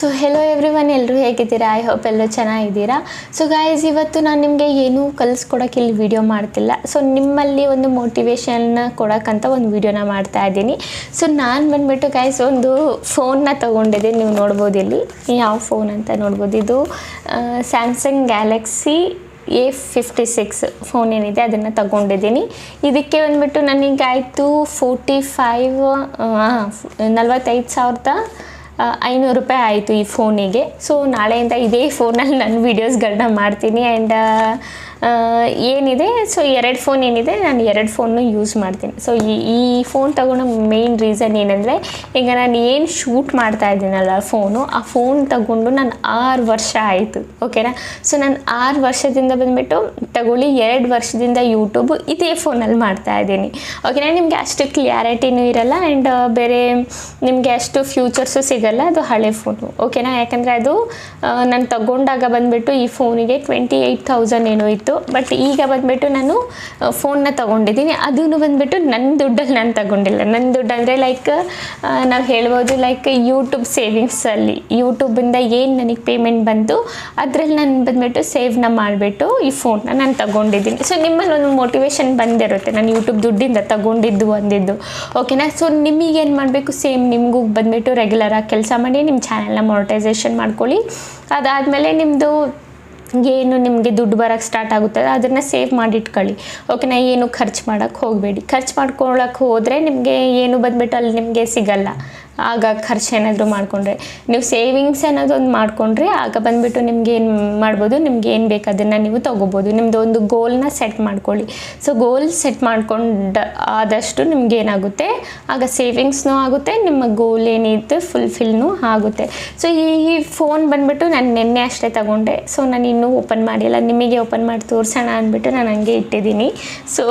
So hello everyone, ಎಲ್ಲರೂ ಹೇಗಿದ್ದೀರಾ? I hope ಎಲ್ಲರೂ ಚೆನ್ನಾಗಿದ್ದೀರಾ. ಸೊ ಗಾಯ್ಸ್, ಇವತ್ತು ನಾನು ನಿಮಗೆ ಏನೂ ಕಲಿಸ್ಕೊಡೋಕೆ ಇಲ್ಲಿ ವಿಡಿಯೋ ಮಾಡ್ತಿಲ್ಲ. ಸೊ ನಿಮ್ಮಲ್ಲಿ ಒಂದು ಮೋಟಿವೇಶನ್ನ ಕೊಡೋಕ್ಕಂತ ಒಂದು ವಿಡಿಯೋನ ಮಾಡ್ತಾ ಇದ್ದೀನಿ. ಸೊ ನಾನು ಬಂದುಬಿಟ್ಟು ಗಾಯ್ಸ್ ಒಂದು ಫೋನ್ನ ತೊಗೊಂಡಿದ್ದೆ. ನೀವು ನೋಡ್ಬೋದು ಇಲ್ಲಿ ಯಾವ ಫೋನ್ ಅಂತ ನೋಡ್ಬೋದು. ಇದು ಸ್ಯಾಮ್ಸಂಗ್ ಗ್ಯಾಲಕ್ಸಿ A56 ಫೋನ್ ಏನಿದೆ ಅದನ್ನು ತಗೊಂಡಿದ್ದೀನಿ. ಇದಕ್ಕೆ ಬಂದುಬಿಟ್ಟು ನನಗಾಯಿತು 45,500 ರೂಪಾಯಿ ಆಯಿತು ಈ ಫೋನಿಗೆ. ಸೊ ನಾಳೆಯಿಂದ ಇದೇ ಫೋನಲ್ಲಿ ನಾನು ವೀಡಿಯೋಸ್ಗಳನ್ನ ಮಾಡ್ತೀನಿ. ಆ್ಯಂಡ್ ಏನಿದೆ, ಸೊ 2 ಫೋನ್ ಏನಿದೆ, ನಾನು 2 ಫೋನ್ನು ಯೂಸ್ ಮಾಡ್ತೀನಿ. ಸೊ ಈ ಫೋನ್ ತಗೊಂಡು ಮೇಯ್ನ್ ರೀಸನ್ ಏನಂದರೆ, ಈಗ ನಾನು ಏನು ಶೂಟ್ ಮಾಡ್ತಾ ಇದ್ದೀನಲ್ಲ ಫೋನು, ಆ ಫೋನ್ ತಗೊಂಡು ನಾನು 6 ವರ್ಷ ಆಯಿತು. ಓಕೆನಾ? ಸೊ ನಾನು 6 ವರ್ಷದಿಂದ ಬಂದುಬಿಟ್ಟು ತಗೊಳ್ಳಿ 2 ವರ್ಷದಿಂದ ಯೂಟ್ಯೂಬು ಇದೇ ಫೋನಲ್ಲಿ ಮಾಡ್ತಾ ಇದ್ದೀನಿ. ಓಕೆನಾ? ನಿಮಗೆ ಅಷ್ಟು ಕ್ಲಿಯಾರಿಟಿನೂ ಇರಲ್ಲ ಆ್ಯಂಡ್ ಬೇರೆ ನಿಮಗೆ ಅಷ್ಟು ಫ್ಯೂಚರ್ಸು ಸಿಗಲ್ಲ. ಅದು ಹಳೆ ಫೋನು. ಓಕೆನಾ? ಯಾಕಂದರೆ ಅದು ನಾನು ತಗೊಂಡಾಗ ಬಂದುಬಿಟ್ಟು ಈ ಫೋನಿಗೆ 28,000 ಏನೋ ಇತ್ತು. ಬಟ್ ಈಗ ಬಂದುಬಿಟ್ಟು ನಾನು ಫೋನ್ನ ತೊಗೊಂಡಿದ್ದೀನಿ. ಅದೂ ಬಂದುಬಿಟ್ಟು ನನ್ನ ದುಡ್ಡಲ್ಲಿ ನಾನು ತಗೊಂಡಿಲ್ಲ. ನನ್ನ ದುಡ್ಡು ಅಂದರೆ ಲೈಕ್ ನಾವು ಹೇಳ್ಬೋದು ಲೈಕ್ ಯೂಟ್ಯೂಬ್ ಸೇವಿಂಗ್ಸಲ್ಲಿ ಯೂಟ್ಯೂಬಿಂದ ಏನು ನನಗೆ ಪೇಮೆಂಟ್ ಬಂತು ಅದರಲ್ಲಿ ನಾನು ಬಂದುಬಿಟ್ಟು ಸೇವ್ನ ಮಾಡಿಬಿಟ್ಟು ಈ ಫೋನ್ನ ನಾನು ತಗೊಂಡಿದ್ದೀನಿ. ಸೊ ನಿಮ್ಮಲ್ಲಿ ಒಂದು ಮೋಟಿವೇಶನ್ ಬಂದಿರುತ್ತೆ, ನಾನು ಯೂಟ್ಯೂಬ್ ದುಡ್ಡಿಂದ ತಗೊಂಡಿದ್ದು ಅಂದಿದ್ದು. ಓಕೆನಾ? ಸೊ ನಿಮಗೇನು ಮಾಡಬೇಕು, ಸೇಮ್ ನಿಮಗೂ ಬಂದುಬಿಟ್ಟು ರೆಗ್ಯುಲರಾಗಿ ಕೆಲಸ ಮಾಡಿ ನಿಮ್ಮ ಚಾನೆಲ್ನ ಮಾನಿಟೈಸೇಷನ್ ಮಾಡ್ಕೊಳ್ಳಿ. ಅದಾದಮೇಲೆ ನಿಮ್ಮದು ಏನು ನಿಮಗೆ ದುಡ್ಡು ಬರೋಕ್ಕೆ ಸ್ಟಾರ್ಟ್ ಆಗುತ್ತದೆ ಅದನ್ನು ಸೇವ್ ಮಾಡಿಟ್ಕೊಳ್ಳಿ. ಓಕೆನಾ? ಏನು ಖರ್ಚು ಮಾಡೋಕ್ಕೆ ಹೋಗಬೇಡಿ. ಖರ್ಚು ಮಾಡ್ಕೊಳ್ಳೋಕೆ ಹೋದರೆ ನಿಮಗೆ ಏನು ಬಂದುಬಿಟ್ಟು ಅಲ್ಲಿ ನಿಮಗೆ ಸಿಗಲ್ಲ. ಆಗ ಖರ್ಚು ಏನಾದರೂ ಮಾಡಿಕೊಂಡ್ರೆ, ನೀವು ಸೇವಿಂಗ್ಸ್ ಅನ್ನೋದೊಂದು ಮಾಡಿಕೊಂಡ್ರೆ ಆಗ ಬಂದುಬಿಟ್ಟು ನಿಮ್ಗೆ ಏನು ಮಾಡ್ಬೋದು, ನಿಮ್ಗೆ ಏನು ಬೇಕು ಅದನ್ನು ನೀವು ತೊಗೋಬೋದು. ನಿಮ್ಮದು ಒಂದು ಗೋಲ್ನ ಸೆಟ್ ಮಾಡ್ಕೊಳ್ಳಿ. ಸೊ ಗೋಲ್ ಸೆಟ್ ಮಾಡ್ಕೊಂಡು ಆದಷ್ಟು ನಿಮ್ಗೆ ಏನಾಗುತ್ತೆ, ಆಗ ಸೇವಿಂಗ್ಸ್ನೂ ಆಗುತ್ತೆ, ನಿಮ್ಮ ಗೋಲ್ ಏನಿತ್ತು ಫುಲ್ಫಿಲ್ನೂ ಆಗುತ್ತೆ. ಸೊ ಈ ಫೋನ್ ಬಂದುಬಿಟ್ಟು ನಾನು ನಿನ್ನೆ ಅಷ್ಟೇ ತಗೊಂಡೆ. ಸೊ ನಾನು ಇನ್ನೂ ಓಪನ್ ಮಾಡಿಲ್ಲ, ನಿಮಗೆ ಓಪನ್ ಮಾಡಿ ತೋರಿಸೋಣ ಅಂದ್ಬಿಟ್ಟು ನಾನು ಹಂಗೆ ಇಟ್ಟಿದ್ದೀನಿ. ಸೊ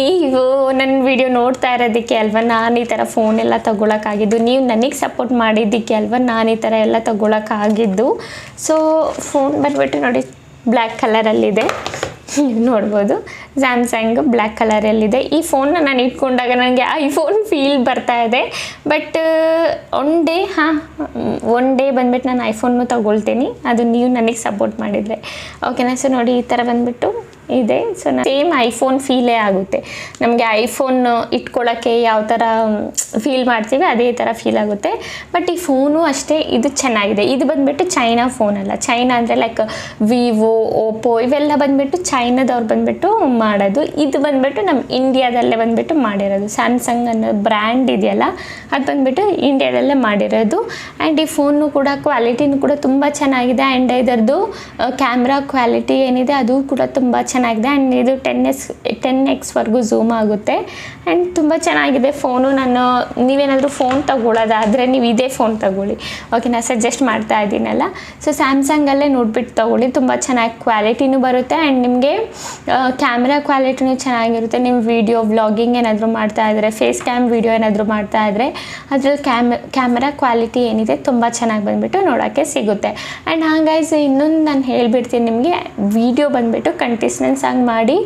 ನೀವು ನನ್ನ ವಿಡಿಯೋ ನೋಡ್ತಾ ಇರೋದಕ್ಕೆ ಅಲ್ವಾ ನಾನು ಈ ಥರ ಫೋನೆಲ್ಲ ತೊಗೊಳಕ್ಕಾಗಿದ್ದು, ನೀವು ನನಗೆ ಸಪೋರ್ಟ್ ಮಾಡಿದ್ದಕ್ಕೆ ಅಲ್ವಾ ನಾನು ಈ ಥರ ಎಲ್ಲ ತೊಗೊಳಕ್ಕಾಗಿದ್ದು. ಸೊ ಫೋನ್ ಬಂದುಬಿಟ್ಟು ನೋಡಿ ಬ್ಲ್ಯಾಕ್ ಕಲರಲ್ಲಿದೆ, ನೋಡ್ಬೋದು. ಸ್ಯಾಮ್ಸಂಗ್ ಬ್ಲ್ಯಾಕ್ ಕಲರಲ್ಲಿದೆ. ಈ ಫೋನ್ನ ನಾನು ಇಟ್ಕೊಂಡಾಗ ನನಗೆ ಐಫೋನ್ ಫೀಲ್ ಬರ್ತಾ ಇದೆ. ಬಟ್ ಒನ್ ಡೇ ಬಂದುಬಿಟ್ಟು ನಾನು ಐಫೋನ್ನು ತೊಗೊಳ್ತೀನಿ, ಅದು ನೀವು ನನಗೆ ಸಪೋರ್ಟ್ ಮಾಡಿದರೆ. ಓಕೆನಾ? ಸೊ ನೋಡಿ ಈ ಥರ ಬಂದುಬಿಟ್ಟು ಇದೆ. ಸೊ ಸೇಮ್ ಐಫೋನ್ ಫೀಲೇ ಆಗುತ್ತೆ ನಮಗೆ. ಐಫೋನ್ ಇಟ್ಕೊಳ್ಳೋಕ್ಕೆ ಯಾವ ಥರ ಫೀಲ್ ಮಾಡ್ತೀವಿ ಅದೇ ಥರ ಫೀಲ್ ಆಗುತ್ತೆ. ಬಟ್ ಈ ಫೋನು ಅಷ್ಟೇ, ಇದು ಚೆನ್ನಾಗಿದೆ. ಇದು ಬಂದುಬಿಟ್ಟು ಚೈನಾ ಫೋನ್ ಅಲ್ಲ. ಚೈನಾ ಅಂದರೆ ಲೈಕ್ ವಿವೋ, ಓಪೋ ಇವೆಲ್ಲ ಬಂದುಬಿಟ್ಟು ಚೈನಾದವ್ರು ಬಂದುಬಿಟ್ಟು ಮಾಡೋದು. ಇದು ಬಂದುಬಿಟ್ಟು ನಮ್ಮ ಇಂಡಿಯಾದಲ್ಲೇ ಬಂದುಬಿಟ್ಟು ಮಾಡಿರೋದು. ಸ್ಯಾಮ್ಸಂಗ್ ಅನ್ನೋ ಬ್ರ್ಯಾಂಡ್ ಇದೆಯಲ್ಲ, ಅದು ಬಂದುಬಿಟ್ಟು ಇಂಡಿಯಾದಲ್ಲೇ ಮಾಡಿರೋದು. ಆ್ಯಂಡ್ ಈ ಫೋನು ಕೂಡ ಕ್ವಾಲಿಟಿನೂ ಕೂಡ ತುಂಬ ಚೆನ್ನಾಗಿದೆ. ಆ್ಯಂಡ್ ಇದರದ್ದು ಕ್ಯಾಮ್ರಾ ಕ್ವಾಲಿಟಿ ಏನಿದೆ ಅದು ಕೂಡ ತುಂಬ ಚೆನ್ನಾಗಿದೆ. ಆ್ಯಂಡ್ ಇದು 10x ಝೂಮ್ ಆಗುತ್ತೆ. ಆ್ಯಂಡ್ ತುಂಬ ಚೆನ್ನಾಗಿದೆ ಫೋನು. ನೀವೇನಾದರೂ ಫೋನ್ ತೊಗೊಳ್ಳೋದಾದರೆ ನೀವು ಇದೇ ಫೋನ್ ತೊಗೊಳ್ಳಿ. ಓಕೆ, ನಾನು ಸಜೆಸ್ಟ್ ಮಾಡ್ತಾ ಇದ್ದೀನಲ್ಲ. ಸೊ ಸ್ಯಾಮ್ಸಂಗಲ್ಲೇ ನೋಡಿಬಿಟ್ಟು ತೊಗೊಳ್ಳಿ, ತುಂಬ ಚೆನ್ನಾಗಿ ಕ್ವಾಲಿಟಿನೂ ಬರುತ್ತೆ. ಆ್ಯಂಡ್ ನಿಮಗೆ ಕ್ಯಾಮ್ರಾ ಕ್ವಾಲಿಟಿನೂ ಚೆನ್ನಾಗಿರುತ್ತೆ. ನಿಮ್ಮ ವೀಡಿಯೋ ವ್ಲಾಗಿಂಗ್ ಏನಾದರೂ ಮಾಡ್ತಾಯಿದ್ರೆ, ಫೇಸ್ ಕ್ಯಾಮ್ ವೀಡಿಯೋ ಏನಾದರೂ ಮಾಡ್ತಾಯಿದ್ರೆ ಅದ್ರಲ್ಲಿ ಕ್ಯಾಮ್ರಾ ಕ್ವಾಲಿಟಿ ಏನಿದೆ ತುಂಬ ಚೆನ್ನಾಗಿ ಬಂದುಬಿಟ್ಟು ನೋಡೋಕ್ಕೆ ಸಿಗುತ್ತೆ. ಆ್ಯಂಡ್ ಹಾಗೈಸ್ ಇನ್ನೊಂದು ನಾನು ಹೇಳಿಬಿಡ್ತೀನಿ ನಿಮಗೆ, ವೀಡಿಯೋ ಬಂದುಬಿಟ್ಟು ಕಂಟಿಸ್ಟೆನ್ಸ್ ಆಗಿ ಮಾಡಿ.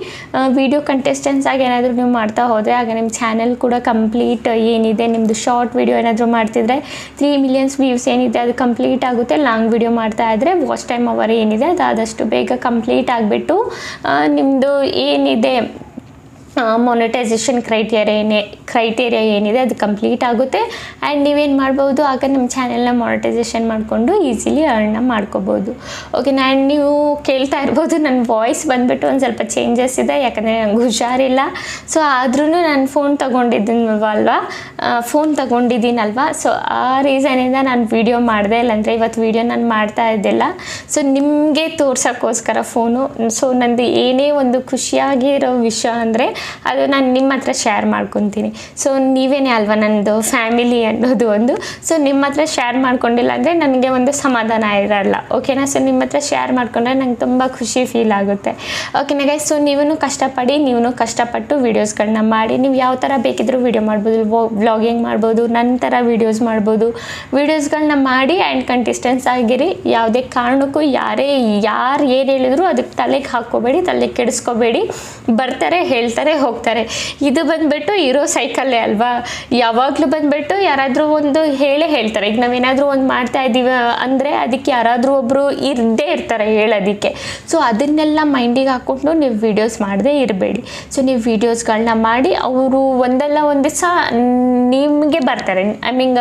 ವೀಡಿಯೋ ಕಂಟೆಸ್ಟೆನ್ಸ್ ಆಗಿ ಏನಾದರೂ ನೀವು ಮಾಡ್ತಾ ಹೋದರೆ ಆಗ ನಿಮ್ಮ ಚಾನೆಲ್ ಕೂಡ ಕಂಪ್ಲೀಟ್ ಏನಿದೆ, ನಿಮ್ಮದು ಶಾರ್ಟ್ ವೀಡಿಯೋ ಏನಾದರೂ ಮಾಡ್ತಿದ್ರೆ 3 ಮಿಲಿಯನ್ಸ್ ವ್ಯೂಸ್ ಏನಿದೆ ಅದು ಕಂಪ್ಲೀಟ್ ಆಗುತ್ತೆ. ಲಾಂಗ್ ವೀಡಿಯೋ ಮಾಡ್ತಾ ಇದ್ದರೆ ವಾಚ್ ಟೈಮ್ ಅವರ್ ಏನಿದೆ ಅದು ಆದಷ್ಟು ಬೇಗ ಕಂಪ್ಲೀಟ್ ಆಗಿಬಿಟ್ಟು ನಿಮ್ಮದು ಏನಿದೆ ಮೊನಿಟೈಸೇಷನ್ ಕ್ರೈಟೇರಿಯಾ ಏನಿದೆ ಅದು ಕಂಪ್ಲೀಟ್ ಆಗುತ್ತೆ. ಆ್ಯಂಡ್ ನೀವೇನು ಮಾಡ್ಬೋದು, ಆಗ ನಮ್ಮ ಚಾನೆಲ್ನ ಮಾನಿಟೈಸೇಷನ್ ಮಾಡಿಕೊಂಡು ಈಸಿಲಿ ಅರ್ನ್ನ ಮಾಡ್ಕೋಬೋದು. ಓಕೆ, ಆ್ಯಂಡ್ ನೀವು ಕೇಳ್ತಾ ಇರ್ಬೋದು ನನ್ನ ವಾಯ್ಸ್ ಬಂದುಬಿಟ್ಟು ಒಂದು ಸ್ವಲ್ಪ ಚೇಂಜಸ್ ಇದೆ, ಯಾಕಂದರೆ ನಂಗೆ ಹುಷಾರಿಲ್ಲ. ಸೊ ಆದ್ರೂ ನಾನು ಫೋನ್ ತೊಗೊಂಡಿದ್ದೀನಲ್ವ. ಸೊ ಆ ರೀಸನಿಂದ ನಾನು ವೀಡಿಯೋ ಮಾಡಿದೆ, ಇಲ್ಲಾಂದರೆ ಇವತ್ತು ವೀಡಿಯೋ ನಾನು ಮಾಡ್ತಾ ಇದ್ದಿಲ್ಲ. ಸೊ ನಿಮಗೆ ತೋರ್ಸೋಕ್ಕೋಸ್ಕರ ಫೋನು. ಸೊ ನಂದು ಏನೇ ಒಂದು ಖುಷಿಯಾಗಿರೋ ವಿಷಯ ಅಂದರೆ ಅದು ನಾನು ನಿಮ್ಮ ಹತ್ರ ಶೇರ್ ಮಾಡ್ಕೊತೀನಿ. ಸೊ ನೀವೇನೇ ಅಲ್ವಾ ನನ್ನದು ಫ್ಯಾಮಿಲಿ ಅನ್ನೋದು ಒಂದು. ಸೊ ನಿಮ್ಮ ಹತ್ರ ಶೇರ್ ಮಾಡ್ಕೊಂಡಿಲ್ಲ ಅಂದರೆ ನನಗೆ ಒಂದು ಸಮಾಧಾನ ಇರಲ್ಲ. ಓಕೆನಾ? ಸೊ ನಿಮ್ಮ ಹತ್ರ ಶೇರ್ ಮಾಡ್ಕೊಂಡ್ರೆ ನಂಗೆ ತುಂಬ ಖುಷಿ ಫೀಲ್ ಆಗುತ್ತೆ. ಓಕೆನಾ ಗೈಸ್? ಸೊ ನೀವೂ ಕಷ್ಟಪಟ್ಟು ವೀಡಿಯೋಸ್ಗಳನ್ನ ಮಾಡಿ, ನೀವು ಯಾವ ಥರ ಬೇಕಿದ್ರೂ ವೀಡಿಯೋ ಮಾಡ್ಬೋದು, ವ್ಲಾಗಿಂಗ್ ಮಾಡ್ಬೋದು, ನನ್ನ ಥರ ವೀಡಿಯೋಸ್ಗಳನ್ನ ಮಾಡಿ. ಆ್ಯಂಡ್ ಕಂಟಿಸ್ಟೆನ್ಸ್ ಆಗಿರಿ. ಯಾವುದೇ ಕಾರಣಕ್ಕೂ ಯಾರು ಏನು ಹೇಳಿದ್ರು ಅದಕ್ಕೆ ತಲೆಗೆ ಹಾಕ್ಕೋಬೇಡಿ, ತಲೆಗೆ ಕೆಡಿಸ್ಕೋಬೇಡಿ. ಬರ್ತಾರೆ, ಹೇಳ್ತಾರೆ, ಹೋಗ್ತಾರೆ ಹೋಗ್ತಾರೆ. ಇದು ಬಂದುಬಿಟ್ಟು ಇರೋ ಸೈಕಲ್ಲೇ ಅಲ್ವಾ, ಯಾವಾಗಲೂ ಬಂದುಬಿಟ್ಟು ಯಾರಾದರೂ ಒಂದು ಹೇಳೇ ಹೇಳ್ತಾರೆ. ಈಗ ನಾವೇನಾದರೂ ಒಂದು ಮಾಡ್ತಾ ಇದ್ದೀವಿ ಅಂದರೆ ಅದಕ್ಕೆ ಯಾರಾದರೂ ಒಬ್ಬರು ಇದ್ದೇ ಇರ್ತಾರೆ ಹೇಳೋದಕ್ಕೆ. ಸೊ ಅದನ್ನೆಲ್ಲ ಮೈಂಡಿಗೆ ಹಾಕ್ಕೊಂಡು ನೀವು ವೀಡಿಯೋಸ್ ಮಾಡದೇ ಇರಬೇಡಿ. ಸೊ ನೀವು ವೀಡಿಯೋಸ್ಗಳನ್ನ ಮಾಡಿ ಅವರು ಒಂದಲ್ಲ ಒಂದು ದಿವಸ ನಿಮಗೆ ಬರ್ತಾರೆ, ಐ ಮೀನ್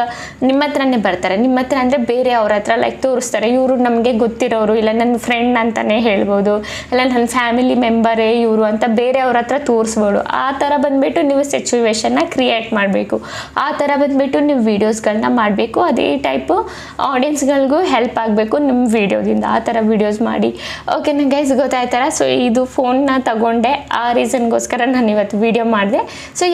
ನಿಮ್ಮ ಹತ್ರನೇ ಬರ್ತಾರೆ. ನಿಮ್ಮ ಹತ್ರ ಅಂದರೆ ಬೇರೆ ಅವ್ರ ಹತ್ರ ಲೈಕ್ ತೋರಿಸ್ತಾರೆ, ಇವರು ನಮಗೆ ಗೊತ್ತಿರೋರು, ಇಲ್ಲ ನನ್ನ ಫ್ರೆಂಡ್ ಅಂತಲೇ ಹೇಳ್ಬೋದು, ಇಲ್ಲ ನನ್ನ ಫ್ಯಾಮಿಲಿ ಮೆಂಬರೇ ಇವರು ಅಂತ ಬೇರೆ ಅವ್ರ ಹತ್ರ ತೋರಿಸ್ಬೋದು. ಆ ಥರ ಬಂದುಬಿಟ್ಟು ನೀವು ಸಿಚುವೇಶನ್ನ ಕ್ರಿಯೇಟ್ ಮಾಡಬೇಕು. ಆ ಥರ ಬಂದುಬಿಟ್ಟು ನೀವು ವೀಡಿಯೋಸ್ಗಳನ್ನ ಮಾಡಬೇಕು. ಅದೇ ಟೈಪು ಆಡಿಯನ್ಸ್ಗಳಿಗೂ ಹೆಲ್ಪ್ ಆಗಬೇಕು ನಿಮ್ಮ ವೀಡಿಯೋದಿಂದ. ಆ ಥರ ವೀಡಿಯೋಸ್ ಮಾಡಿ. ಓಕೆನಾ ಗೈಸ್, ಗೊತ್ತಾಯ್ತಾರ? ಸೊ ಇದು ಫೋನ್ನ ತಗೊಂಡೆ, ಆ ರೀಸನ್ಗೋಸ್ಕರ ನಾನು ಇವತ್ತು ವೀಡಿಯೋ ಮಾಡಿದೆ. ಸೊ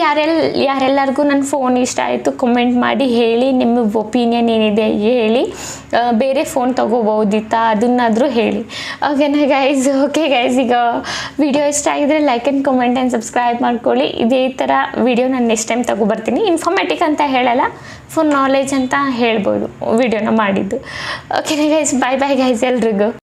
ಯಾರೆಲ್ಲರಿಗೂ ನನ್ನ ಫೋನ್ ಇಷ್ಟ ಆಯಿತು ಕಮೆಂಟ್ ಮಾಡಿ ಹೇಳಿ, ನಿಮ್ಮ ಒಪಿನಿಯನ್ ಏನಿದೆ ಹೇಳಿ. ಬೇರೆ ಫೋನ್ ತೊಗೋಬೋದಿತ್ತಾ ಅದನ್ನಾದರೂ ಹೇಳಿ. ಓಕೆನಾ ಗೈಸ್? ಓಕೆ ಗೈಸ್, ಈಗ ವಿಡಿಯೋ ಇಷ್ಟ ಆಗಿದ್ರೆ like and comment and subscribe ಮಾಡ್ಕೊಳ್ಳಿ. ಇದೇ ಥರ ವಿಡಿಯೋ ನಾನು ನೆಕ್ಸ್ಟ್ ಟೈಮ್ ತೊಗೊಬರ್ತೀನಿ. ಇನ್ಫಾರ್ಮೇಟಿಕ್ ಅಂತ ಹೇಳಲ್ಲ, ಫುಲ್ ನಾಲೆಜ್ ಅಂತ ಹೇಳ್ಬೋದು ವಿಡಿಯೋನ ಮಾಡಿದ್ದು. ಓಕೆನಾ ಗೈಸ್? ಬಾಯ್ ಬಾಯ್ ಗೈಸ್ ಎಲ್ರಿಗೂ.